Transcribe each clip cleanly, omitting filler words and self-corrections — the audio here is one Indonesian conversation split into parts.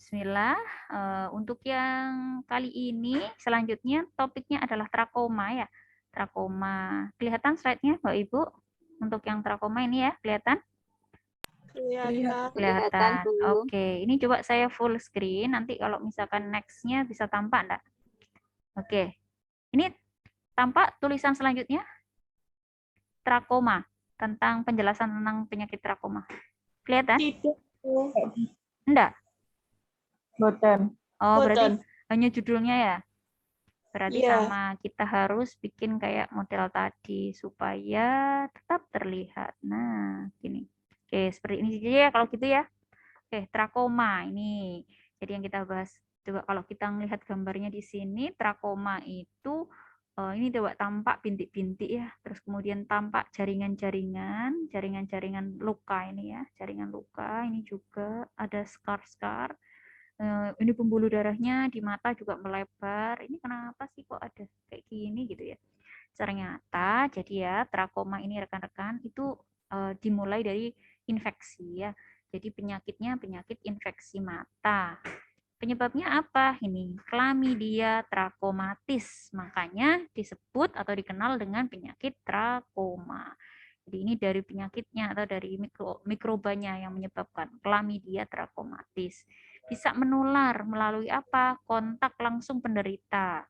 Bismillah. Untuk yang kali ini, selanjutnya topiknya adalah trakoma ya. Trakoma. Kelihatan slide-nya, Mbak Ibu? Untuk yang trakoma ini ya, kelihatan? Kelihatan, Kelihatan. Bu. Oke, ini coba saya full screen. Nanti kalau misalkan next-nya bisa tampak enggak? Oke. Ini tampak tulisan selanjutnya, trakoma. Tentang penjelasan tentang penyakit trakoma. Kelihatan? Tidak. Enggak? Boten. Oh, berarti Boten. hanya judulnya ya? Berarti Iya. sama, kita harus bikin kayak model tadi supaya tetap terlihat. Nah, gini. Oke, seperti ini saja ya kalau gitu ya. Oke, trakoma ini. Jadi yang kita bahas, coba kalau kita melihat gambarnya di sini, trakoma itu ini coba tampak bintik-bintik ya. Terus kemudian tampak jaringan-jaringan, jaringan-jaringan luka ini ya, jaringan luka. Ini juga ada scar-scar. Ini pembuluh darahnya di mata juga melebar. Ini kenapa sih kok ada kayak gini gitu ya? Ternyata jadi ya trakoma ini rekan-rekan itu dimulai dari infeksi ya. Jadi penyakitnya penyakit infeksi mata. Penyebabnya apa? Ini Chlamydia trachomatis. Makanya disebut atau dikenal dengan penyakit trakoma. Jadi ini dari penyakitnya atau dari mikrobanya yang menyebabkan Chlamydia trachomatis. Bisa menular melalui apa? Kontak langsung penderita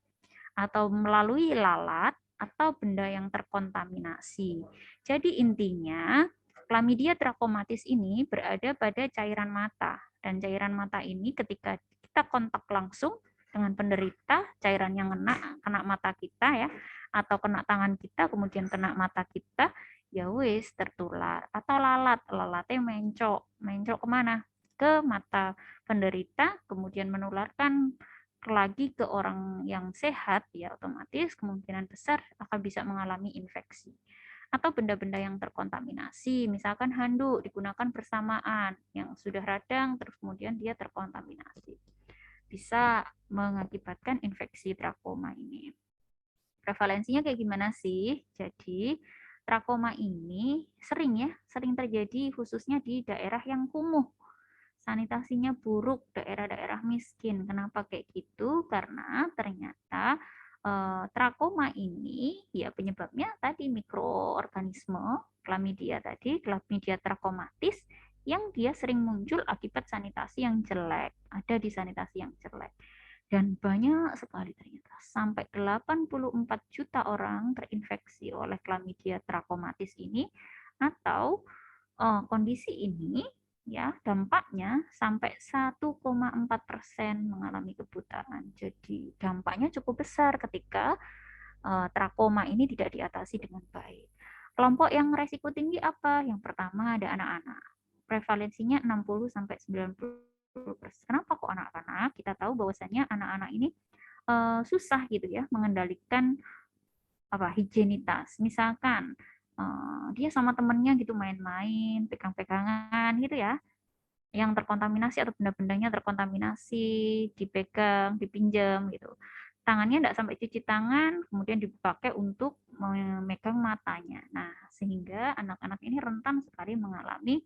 atau melalui lalat atau benda yang terkontaminasi. Jadi intinya Chlamydia trachomatis ini berada pada cairan mata dan cairan mata ini ketika kita kontak langsung dengan penderita, cairan yang kena mata kita ya atau kena tangan kita kemudian kena mata kita ya wis tertular atau lalatnya mencok kemana ke mata penderita kemudian menularkan lagi ke orang yang sehat ya otomatis kemungkinan besar akan bisa mengalami infeksi atau benda-benda yang terkontaminasi misalkan handuk digunakan bersamaan yang sudah radang terus kemudian dia terkontaminasi bisa mengakibatkan infeksi trakoma ini. Prevalensinya kayak gimana sih? Jadi trakoma ini sering terjadi khususnya di daerah yang kumuh. Sanitasinya buruk, daerah-daerah miskin. Kenapa kayak gitu? Karena ternyata trakoma ini ya penyebabnya tadi mikroorganisme Chlamydia tadi, Chlamydia trachomatis yang dia sering muncul akibat sanitasi yang jelek, ada di sanitasi yang jelek. Dan banyak sekali ternyata, sampai 84 juta orang terinfeksi oleh Chlamydia trachomatis ini, atau kondisi ini ya dampaknya sampai 1,4% mengalami kebutaan. Jadi dampaknya cukup besar ketika trakoma ini tidak diatasi dengan baik. Kelompok yang resiko tinggi apa? Yang pertama ada anak-anak. Prevalensinya 60 sampai 90%. Kenapa kok anak-anak? Kita tahu bahwasannya anak-anak ini susah gitu ya mengendalikan higienitas. Misalkan dia sama temennya gitu main-main, pegang-pegangan gitu ya, yang terkontaminasi atau benda-bendanya terkontaminasi, dipegang, dipinjam gitu. Tangannya tidak sampai cuci tangan, kemudian dipakai untuk memegang matanya. Nah, sehingga anak-anak ini rentan sekali mengalami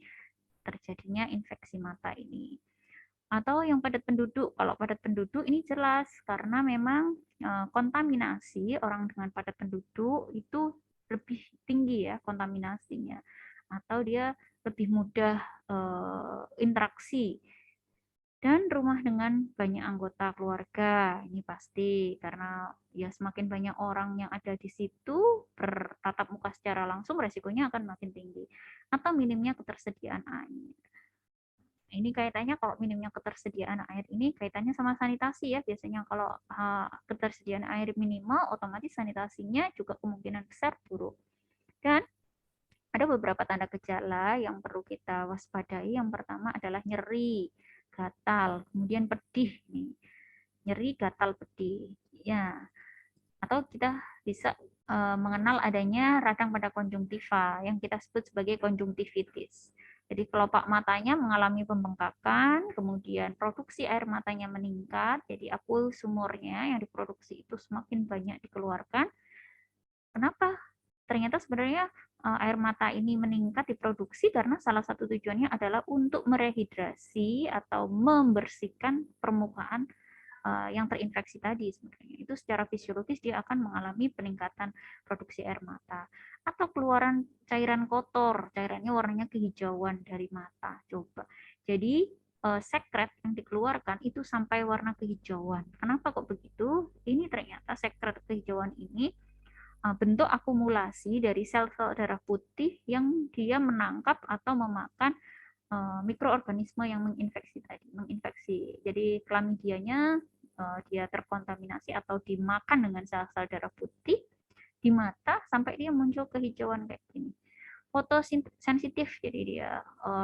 terjadinya infeksi mata ini. Atau yang padat penduduk. Kalau padat penduduk ini jelas karena memang kontaminasi orang dengan padat penduduk itu lebih tinggi ya kontaminasinya. Atau dia lebih mudah interaksi. Dan rumah dengan banyak anggota keluarga, ini pasti karena ya semakin banyak orang yang ada di situ bertatap muka secara langsung resikonya akan makin tinggi. Atau minimnya ketersediaan air. Ini kaitannya kalau minimnya ketersediaan air ini kaitannya sama sanitasi ya. Biasanya kalau ketersediaan air minimal, otomatis sanitasinya juga kemungkinan besar buruk. Dan ada beberapa tanda gejala yang perlu kita waspadai. Yang pertama adalah nyeri, gatal, kemudian pedih nih. Nyeri, gatal, pedih. Ya. Atau kita bisa mengenal adanya radang pada konjungtiva yang kita sebut sebagai konjungtivitis. Jadi kelopak matanya mengalami pembengkakan, kemudian produksi air matanya meningkat, jadi apel sumurnya yang diproduksi itu semakin banyak dikeluarkan. Kenapa? Ternyata sebenarnya air mata ini meningkat diproduksi karena salah satu tujuannya adalah untuk merehidrasi atau membersihkan permukaan yang terinfeksi tadi sebenarnya. Itu secara fisiologis dia akan mengalami peningkatan produksi air mata. Atau keluaran cairan kotor, cairannya warnanya kehijauan dari mata. Coba. Jadi sekret yang dikeluarkan itu sampai warna kehijauan. Kenapa kok begitu? Ini ternyata sekret kehijauan ini bentuk akumulasi dari sel-sel darah putih yang dia menangkap atau memakan mikroorganisme yang menginfeksi tadi, menginfeksi. Jadi klamidianya dia terkontaminasi atau dimakan dengan sel-sel darah putih di mata sampai dia muncul kehijauan kayak gini. Fotosensitif, jadi dia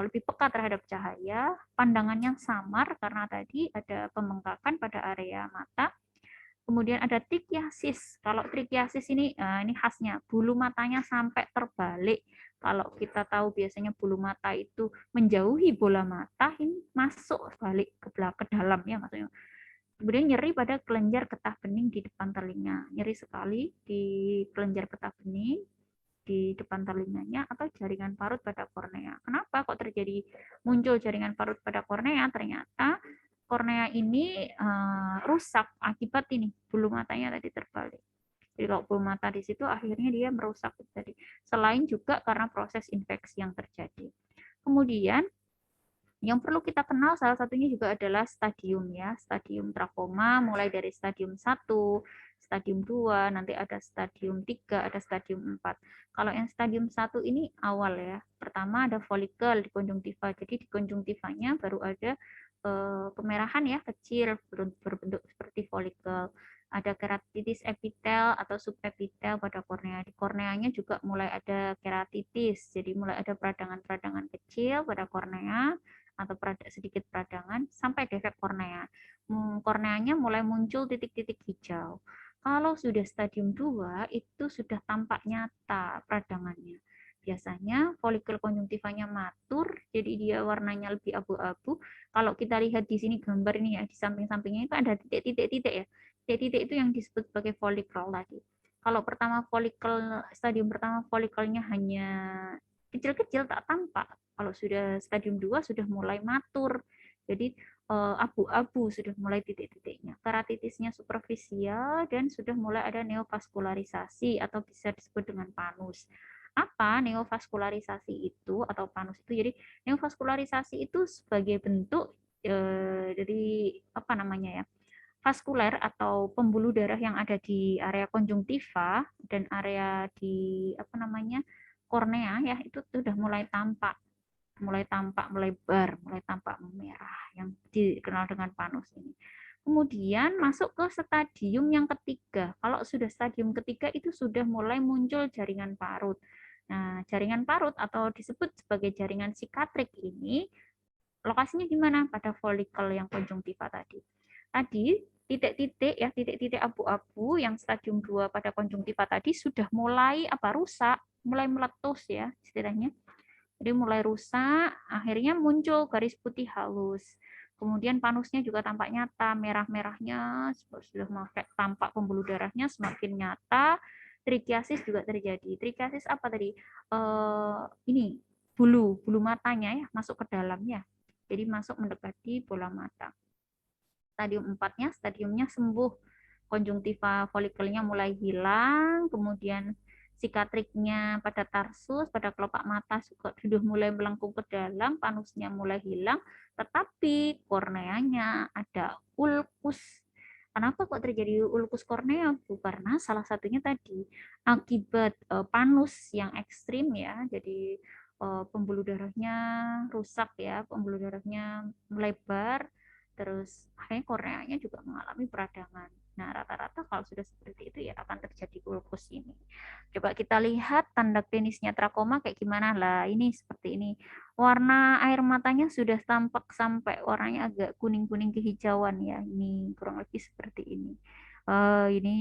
lebih peka terhadap cahaya, pandangannya samar karena tadi ada pembengkakan pada area mata. Kemudian ada trichiasis. Kalau trichiasis ini khasnya bulu matanya sampai terbalik. Kalau kita tahu biasanya bulu mata itu menjauhi bola mata, ini masuk balik ke dalam ya maksudnya. Kemudian nyeri pada kelenjar getah bening di depan telinga. Nyeri sekali di kelenjar getah bening di depan telinganya atau jaringan parut pada kornea. Kenapa kok terjadi muncul jaringan parut pada kornea? Ternyata kornea ini rusak akibat ini bulu matanya tadi terbalik. Jadi kalau bulu mata di situ akhirnya dia merusak tadi. Selain juga karena proses infeksi yang terjadi. Kemudian yang perlu kita kenal salah satunya juga adalah stadium ya, stadium trakoma mulai dari stadium 1, stadium 2, nanti ada stadium 3, ada stadium 4. Kalau yang stadium 1 ini awal ya. Pertama ada folikel di konjungtiva. Jadi di konjungtivanya baru ada kemerahan ya, kecil berbentuk seperti folikel. Ada keratitis epitel atau subepitel pada kornea. Di korneanya juga mulai ada keratitis. Jadi mulai ada peradangan-peradangan kecil pada kornea atau sedikit peradangan sampai defek kornea. Korneanya mulai muncul titik-titik hijau. Kalau sudah stadium 2 itu sudah tampak nyata peradangannya. Biasanya folikel konjungtivanya matur, jadi dia warnanya lebih abu-abu. Kalau kita lihat di sini gambar ini ya, di samping-sampingnya itu ada titik-titik ya. Titik-titik itu yang disebut sebagai folikel tadi. Kalau pertama folikel, stadium pertama folikelnya hanya kecil-kecil tak tampak. Kalau sudah stadium 2 sudah mulai matur. Jadi abu-abu sudah mulai titik-titiknya. Keratitisnya superficial dan sudah mulai ada neovaskularisasi atau bisa disebut dengan panus. Apa neovaskularisasi itu atau panus itu? Jadi neovaskularisasi itu sebagai bentuk dari apa namanya ya? Vaskuler atau pembuluh darah yang ada di area konjungtiva dan area di apa namanya? Kornea ya itu sudah mulai tampak melebar, mulai tampak merah yang dikenal dengan panus ini. Kemudian masuk ke stadium yang ketiga. Kalau sudah stadium ketiga itu sudah mulai muncul jaringan parut. Nah, jaringan parut atau disebut sebagai jaringan sikatrik ini lokasinya di mana? Pada folikel yang konjungtiva tadi. Tadi titik-titik ya, titik-titik abu-abu yang stadium 2 pada konjungtiva tadi sudah mulai rusak, mulai meletus ya istilahnya. Jadi mulai rusak, akhirnya muncul garis putih halus. Kemudian panusnya juga tampak nyata, merah-merahnya sudah tampak pembuluh darahnya semakin nyata. Trichiasis juga terjadi. Trichiasis apa tadi? Ini bulu matanya ya masuk ke dalamnya. Jadi masuk mendekati bola mata. Stadium 4-nya, stadiumnya sembuh. Konjungtiva folikelnya mulai hilang, kemudian sikatriknya pada tarsus, pada kelopak mata sudah mulai melengkung ke dalam, panusnya mulai hilang, tetapi korneanya ada ulkus. Kenapa kok terjadi ulkus kornea? Karena salah satunya tadi akibat panus yang ekstrim ya, jadi pembuluh darahnya rusak ya, pembuluh darahnya melebar, terus akhirnya korneanya juga mengalami peradangan. Nah, rata-rata kalau sudah seperti itu ya akan terjadi ulkus ini. Coba kita lihat tanda klinisnya trakoma kayak gimana lah. Ini seperti ini. Warna air matanya sudah tampak sampai warnanya agak kuning-kuning kehijauan ya. Ini kurang lebih seperti ini. Ini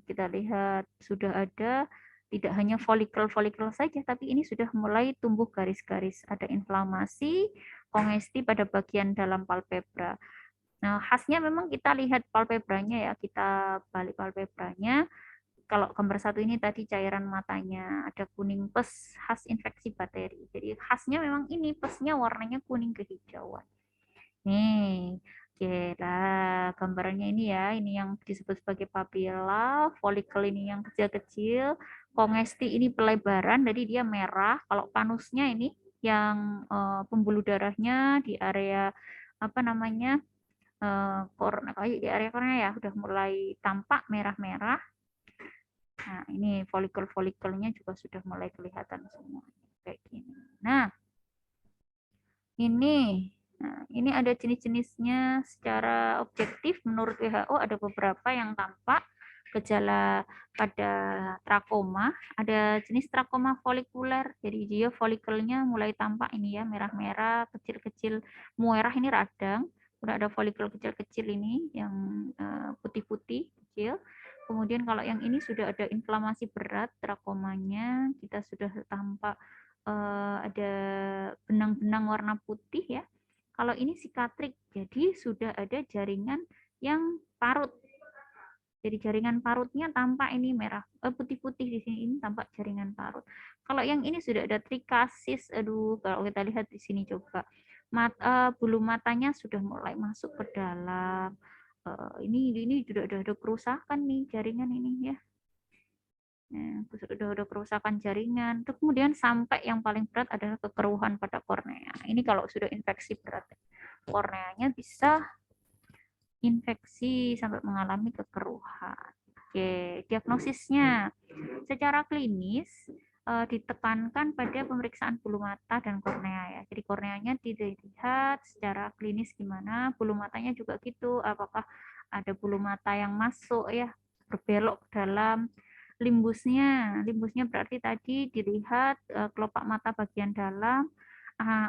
kita lihat sudah ada tidak hanya folikel-folikel saja, tapi ini sudah mulai tumbuh garis-garis. Ada inflamasi, kongesti pada bagian dalam palpebra. Nah, khasnya memang kita lihat palpebranya ya, kita balik palpebranya. kalau gambar satu ini tadi cairan matanya ada kuning plus khas infeksi bakteri. Jadi khasnya memang ini plusnya warnanya kuning kehijauan. Nih, oke lah gambarannya ini ya, ini yang disebut sebagai papilla, folikel ini yang kecil-kecil, kongesti ini pelebaran, jadi dia merah. Kalau panusnya ini yang pembuluh darahnya di area apa namanya kornea, di area kornea ya udah mulai tampak merah-merah. Nah, ini folikel-folikelnya juga sudah mulai kelihatan semua kayak gini. Nah, ini ada jenis-jenisnya secara objektif menurut WHO ada beberapa yang tampak gejala pada trakoma, ada jenis trakoma folikuler, jadi dia folikelnya mulai tampak ini ya merah-merah, kecil-kecil, merah ini radang, udah ada folikel kecil-kecil ini yang putih-putih kecil. Kemudian kalau yang ini sudah ada inflamasi berat trakomanya, kita sudah tampak ada benang-benang warna putih ya. Kalau ini sikatrik, jadi sudah ada jaringan yang parut. Jadi jaringan parutnya tampak ini merah, putih-putih di sini ini tampak jaringan parut. Kalau yang ini sudah ada trikasis, aduh kalau kita lihat di sini coba, bulu matanya sudah mulai masuk ke dalam. Ini sudah ada kerusakan nih jaringan ini ya. Sudah kerusakan jaringan. Terus kemudian sampai yang paling berat adalah kekeruhan pada kornea. Ini kalau sudah infeksi berat, korneanya bisa infeksi sampai mengalami kekeruhan. Oke, diagnosisnya secara klinis ditekankan pada pemeriksaan bulu mata dan kornea ya. Jadi korneanya dilihat secara klinis gimana, bulu matanya juga gitu, apakah ada bulu mata yang masuk ya, berbelok ke dalam limbusnya. Limbusnya berarti tadi dilihat kelopak mata bagian dalam,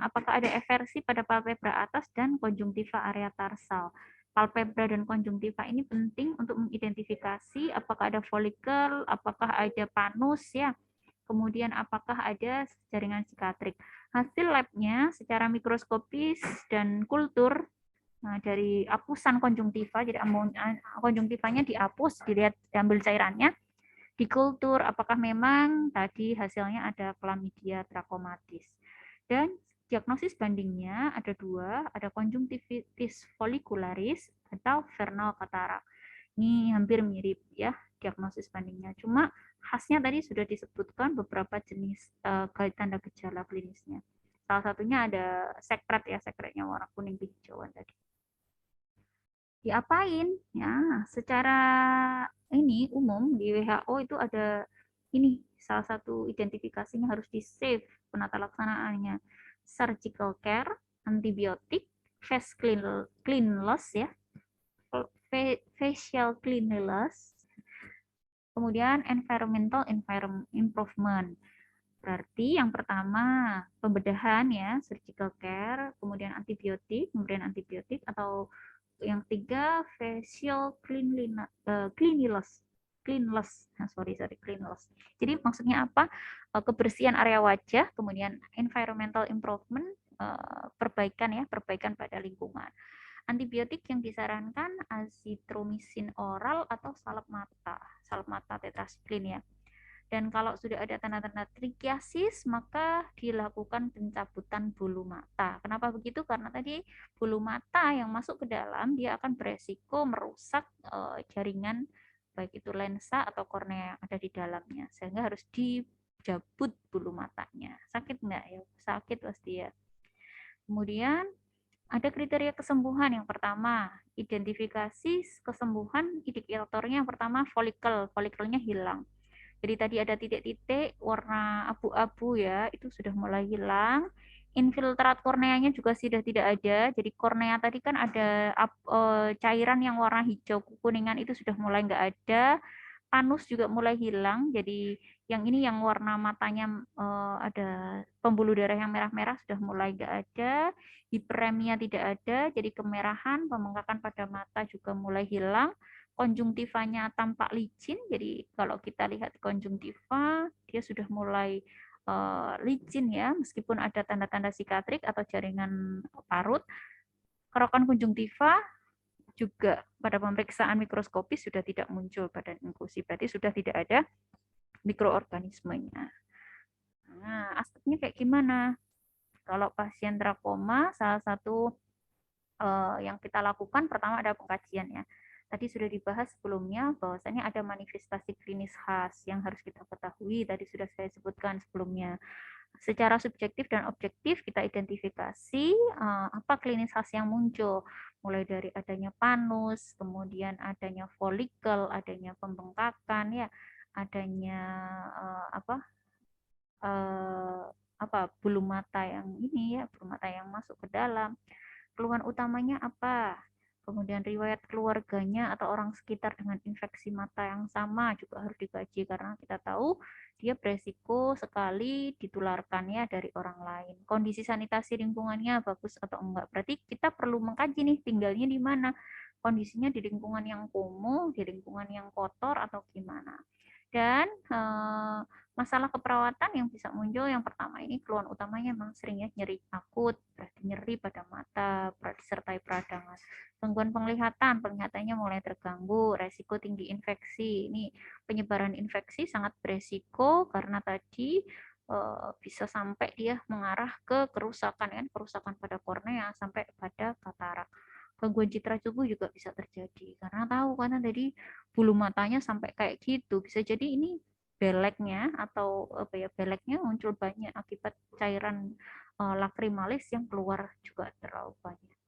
apakah ada eversi pada palpebra atas dan konjungtiva area tarsal. Palpebra dan konjungtiva ini penting untuk mengidentifikasi apakah ada folikel, apakah ada panus ya, kemudian apakah ada jaringan sikatrik. Hasil labnya secara mikroskopis dan kultur dari apusan konjungtiva, jadi konjungtivanya dihapus, dilihat diambil cairannya, dikultur apakah memang tadi hasilnya ada chlamydia trachomatis. Dan diagnosis bandingnya ada dua, ada konjungtivitis follicularis atau vernal katarak. Ini hampir mirip ya diagnosis bandingnya. Cuma khasnya tadi sudah disebutkan beberapa jenis tanda gejala klinisnya. Salah satunya ada sekret ya, sekretnya warna kuning kehijauan tadi. Diapain? Ya, secara ini umum di WHO itu ada ini salah satu identifikasinya harus di save penata laksanaannya. Surgical care, antibiotik, face cleanliness ya, facial cleanliness, kemudian environmental improvement. Berarti yang pertama pembedahan ya, surgical care, kemudian antibiotik, atau yang ketiga facial cleanliness. Cleanliness. Jadi maksudnya apa? Kebersihan area wajah, kemudian environmental improvement, perbaikan pada lingkungan. Antibiotik yang disarankan azitromisin oral atau salep mata tetrasiklin ya. Dan kalau sudah ada tanda-tanda trikiasis, maka dilakukan pencabutan bulu mata. Kenapa begitu? Karena tadi bulu mata yang masuk ke dalam, dia akan beresiko merusak jaringan, baik itu lensa atau kornea yang ada di dalamnya. Sehingga harus dicabut bulu matanya. Sakit nggak ya? Sakit pasti ya. Kemudian ada kriteria kesembuhan. Yang pertama, identifikasi kesembuhan indikatornya yang pertama folikelnya hilang. Jadi tadi ada titik-titik warna abu-abu ya, itu sudah mulai hilang. Infiltrat korneanya juga sudah tidak ada. Jadi kornea tadi kan ada cairan yang warna hijau kuningan itu sudah mulai nggak ada. Panus juga mulai hilang. Jadi yang ini yang warna matanya ada pembuluh darah yang merah-merah sudah mulai nggak ada. Hiperemia tidak ada. Jadi kemerahan, pembengkakan pada mata juga mulai hilang. Konjungtivanya tampak licin, jadi kalau kita lihat konjungtiva dia sudah mulai licin ya, meskipun ada tanda-tanda sikatrik atau jaringan parut. Kerokan konjungtiva juga pada pemeriksaan mikroskopis sudah tidak muncul badan inklusi, berarti sudah tidak ada mikroorganismenya. Nah, aspeknya kayak gimana? Kalau pasien trakoma, salah satu yang kita lakukan pertama ada pengkajian ya. Tadi sudah dibahas sebelumnya bahwasanya ada manifestasi klinis khas yang harus kita ketahui, tadi sudah saya sebutkan sebelumnya. Secara subjektif dan objektif kita identifikasi apa klinis khas yang muncul, mulai dari adanya panus, kemudian adanya folikel, adanya pembengkakan ya, adanya apa bulu mata yang ini ya, bulu mata yang masuk ke dalam. Keluhan utamanya apa? Kemudian riwayat keluarganya atau orang sekitar dengan infeksi mata yang sama juga harus dikaji karena kita tahu dia beresiko sekali ditularkannya dari orang lain. Kondisi sanitasi lingkungannya bagus atau enggak. Berarti kita perlu mengkaji nih tinggalnya di mana. Kondisinya di lingkungan yang kumuh, di lingkungan yang kotor atau gimana. Dan masalah keperawatan yang bisa muncul yang pertama ini keluhan utamanya memang seringnya nyeri akut, berarti nyeri pada mata, disertai peradangan. Gangguan penglihatan, penglihatannya mulai terganggu, resiko tinggi infeksi. Ini penyebaran infeksi sangat beresiko karena tadi bisa sampai dia mengarah ke kerusakan kan, kerusakan pada kornea sampai pada katarak. Gangguan citra tubuh juga bisa terjadi karena tahu karena tadi bulu matanya sampai kayak gitu, bisa jadi ini beleknya atau apa ya, beleknya muncul banyak akibat cairan lakrimalis yang keluar juga terlalu banyak.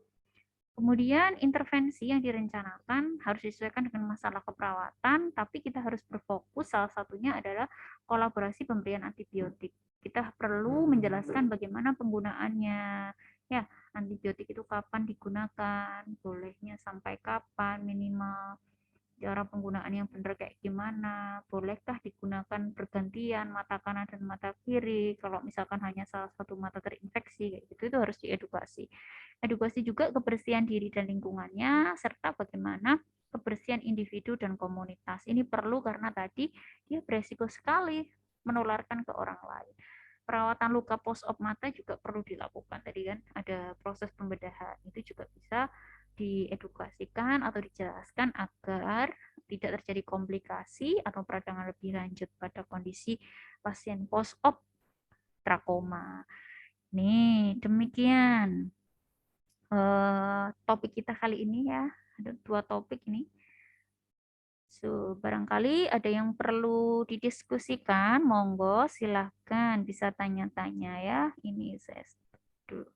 Kemudian intervensi yang direncanakan harus disesuaikan dengan masalah keperawatan, tapi kita harus berfokus salah satunya adalah kolaborasi pemberian antibiotik. Kita perlu menjelaskan bagaimana penggunaannya. Ya, antibiotik itu kapan digunakan, bolehnya sampai kapan minimal, cara penggunaan yang benar kayak gimana, bolehkah digunakan bergantian mata kanan dan mata kiri, kalau misalkan hanya salah satu mata terinfeksi, kayak gitu itu harus diedukasi. Edukasi juga kebersihan diri dan lingkungannya, serta bagaimana kebersihan individu dan komunitas. Ini perlu karena tadi dia beresiko sekali menularkan ke orang lain. Perawatan luka post-op mata juga perlu dilakukan. Tadi kan ada proses pembedahan, itu juga bisa diedukasikan atau dijelaskan agar tidak terjadi komplikasi atau peradangan lebih lanjut pada kondisi pasien post-op trakoma. Nih, demikian topik kita kali ini ya. Ada 2 topik ini. So, barangkali ada yang perlu didiskusikan, monggo silahkan bisa tanya-tanya ya. Ini saya stop dulu.